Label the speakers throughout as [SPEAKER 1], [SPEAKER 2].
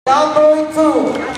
[SPEAKER 1] Number 2.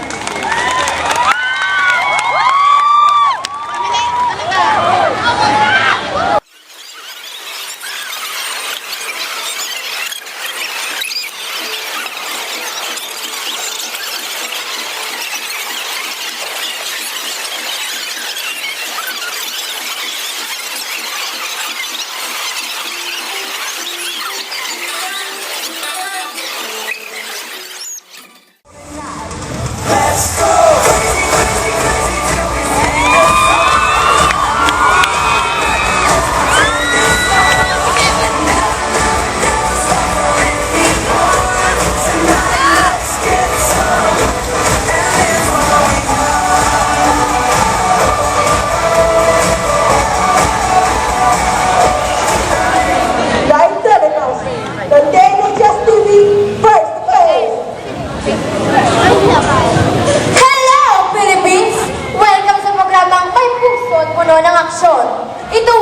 [SPEAKER 2] Ito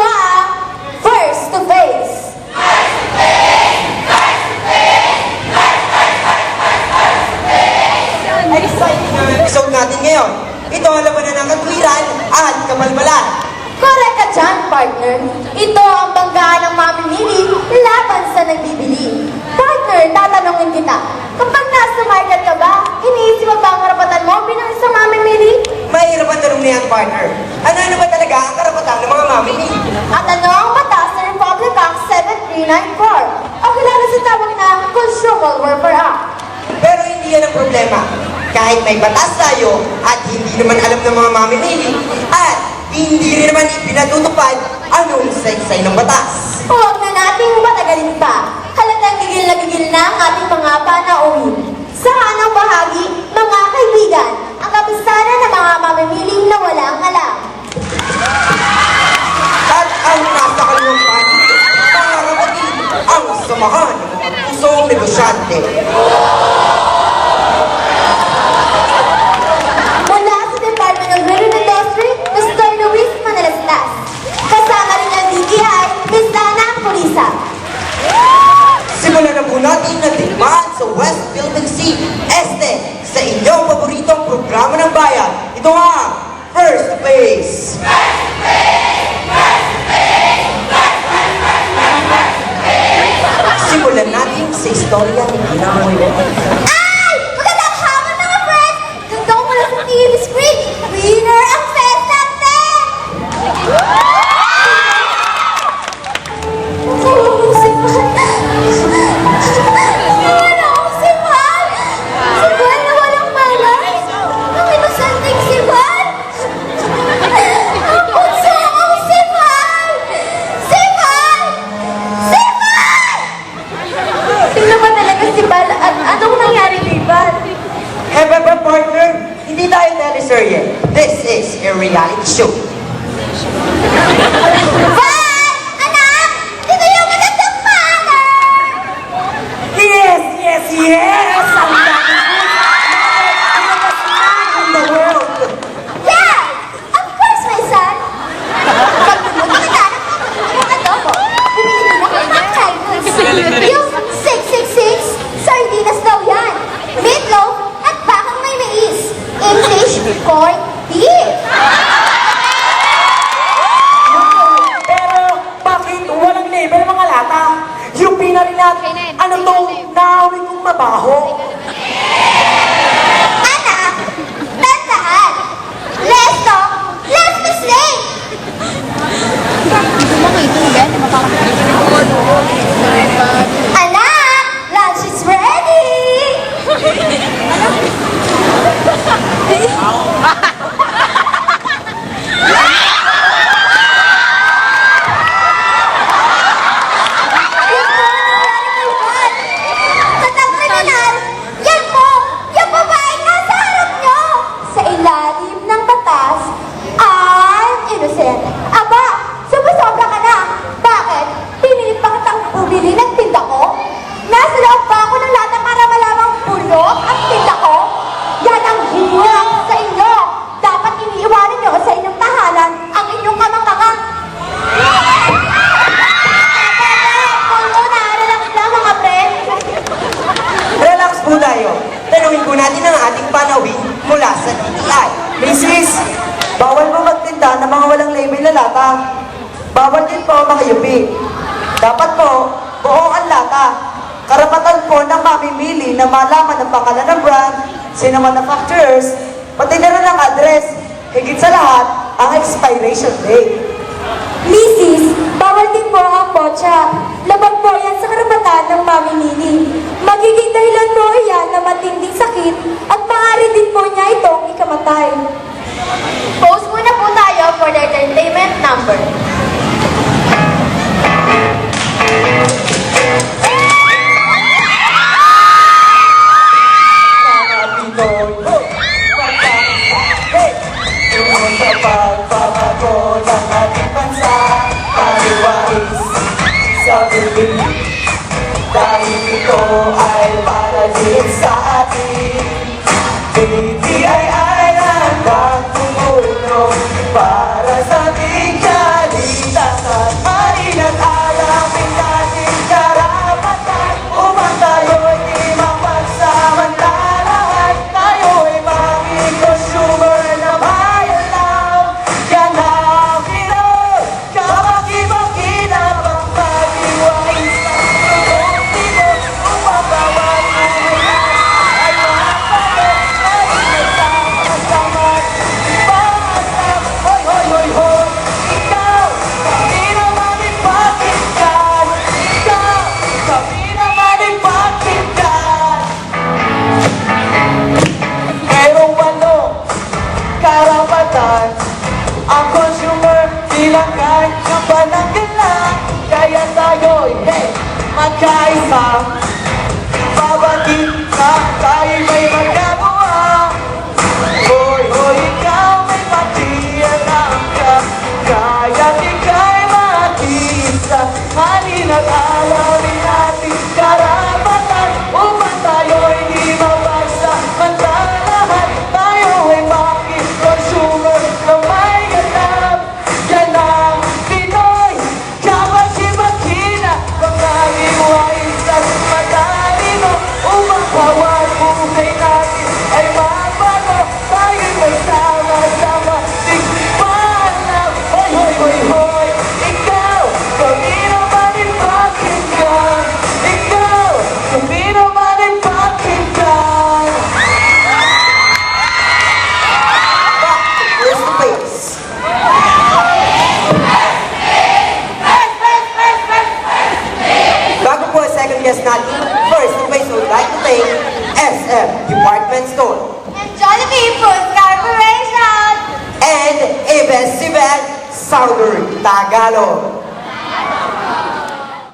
[SPEAKER 2] First to Face.
[SPEAKER 1] Exciting ang episode natin ngayon. Ito ang labanan ng katwiran at kabalbalan.
[SPEAKER 2] Correct ka dyan, partner. Ito ang banggaan ng mamimili laban sa nagbibili. Partner, tatanungin kita. Kapag nasa market ka ba, iniisip mo ba ang karapatan mo bilang isang mamimili?
[SPEAKER 1] Mahirap ang tanong na yan, partner. Ano ba talaga ang karapatan ng mga mamimili?
[SPEAKER 2] At ano ang batas ng Republic Act 7394? O kilala sa tawag na Consumer Welfare Act.
[SPEAKER 1] Pero hindi yan ang problema. Kahit may batas tayo at hindi naman alam ng mga mamimili at hindi rin naman ipinatutupad anong saysay ng batas.
[SPEAKER 2] Huwag na nating patagalin pa. Halatang gigil na ang ating mga panauhin. Sa kanang bahagi, mga kaibigan, ang kapisanan ng mga mamimiling na walang alam.
[SPEAKER 1] At ang nasa kanilang panig, mga kapatid, ang samahan ng mga pusong negosyante.
[SPEAKER 2] Mula sa Department of Railroad Industry, Mr. Luis Manalastas. Kasama rin ang DTI, Ms. Dana Purisa.
[SPEAKER 1] Simulan na po natin ang digmaan sa West Philippine Sea Este sa inyong paboritong programa ng bayan. Ito ang First Face! Simulan natin sa istorya ni Ginang.
[SPEAKER 2] Ay! Magandang hapon mga friends! Ganda mula sa TV screen! Winner ang fest natin! Si Juan na walang malay! Ang inosenteng si Juan! Ang punsong si Juan! Si Juan! Si Juan! Tingnan ba talaga si Bal at anong nangyari kay Bal?
[SPEAKER 1] Bebe partner, hindi tayo teleserye. This is a reality show.
[SPEAKER 2] Bal! Anak! Dito yung magandang mother!
[SPEAKER 1] Yes! Ang in the world!
[SPEAKER 2] Yeah! Of course, my son! Pagpunta kita ng adobo, bumili na kayo ng Chinese. Yung 666, sardinas daw yan. Meatloaf at bakang may mais. English, corned beef.
[SPEAKER 1] Pero bakit walang label mga lata? Yung pinarinat, ano to, naawin kong mabaho.
[SPEAKER 2] Anak, tandaan. Less talk, less mistake. Anak, lunch is ready. Katang kriminal, yan po, yung babaeng nasa harap nyo. Sa ilalim ng batas, I'm innocent. Aba, sumusobra ka na. Bakit? Pinilit pa kitang bumili ng tinda ko? Nasa loob ba ako ng lata para malamang bulok ang tinda ko? Yan ang hirap sa inyo. Dapat iniiwanan nyo sa inyong tahanan ang inyong kamangkanga. Relax lang mga friend.
[SPEAKER 1] Relax po tayo. Tanungin po natin natin ang ating panawin mula sa DTI.
[SPEAKER 3] Mrs. Bawal mo magtinda ng mga walang label na lata. Bawal din po makayupi. Dapat po, buo ang lata. Karapatan po ng mamimili na malaman ang pangalan ng brand, sino manufacturers, pati na rin ang address. Higit sa lahat, ang expiration date.
[SPEAKER 2] Mrs., bawal din po ang botcha. Labag po yan sa karapatan ng mamimili. Magiging dahilan po yan na matinding sakit at maaari din po niya itong ikamatay. Post muna po tayo for the entertainment number.
[SPEAKER 3] Mga Pinoy, hey! Tungo sa pagbabago ng ating bansa, paliwais sa bibig. Dahil ito ay para din sa atin. DTI ay handang tumulong para sa ating kaligtasan. Halina't alamin natin karapatan upang tayo'y di mapagsamantalahan. Tayo'y maging consumer na bayan lang. Yan ang Pinoy, kapag-ibang-kinabang pag-iwais ng buong Pinoy upang bawat buhay ay makapagod ay nagsama-sama. Pagkakasama, hoy, hoy, hoy, hoy, ikaw, kami naman ipakinggan. Ikaw, kami naman ipakinggan. Merong walo karapatan ang consumer bilang kahit sa pananggalang. Kaya tayo'y, hey, magkaisa. Babagin na tayo'y may magagawa. Hoy, hoy, ikaw may patiyalang ka. Kaya't ika'y mag-isa. Halina't alamin natin karapatan upang tayo'y di mapagsamantalahan. Tayo'y maging consumer na may ganap. Yan ang Pinoy, kapag-ibang-kina, mga iwais at matalino upang bawat buhay natin ay mabago. Tayo'y magsama-sama, tikman lang. Hoy, hoy, hoy, hoy, ikaw, kami naman ipakinggan. Ikaw, kami naman ipakinggan.
[SPEAKER 1] First to face. Bago po ang second guest natin, first to face would like to thank SM Department Store
[SPEAKER 2] And Jollibee Food Corporation!
[SPEAKER 1] and ABS-CBN Southern Tagalog.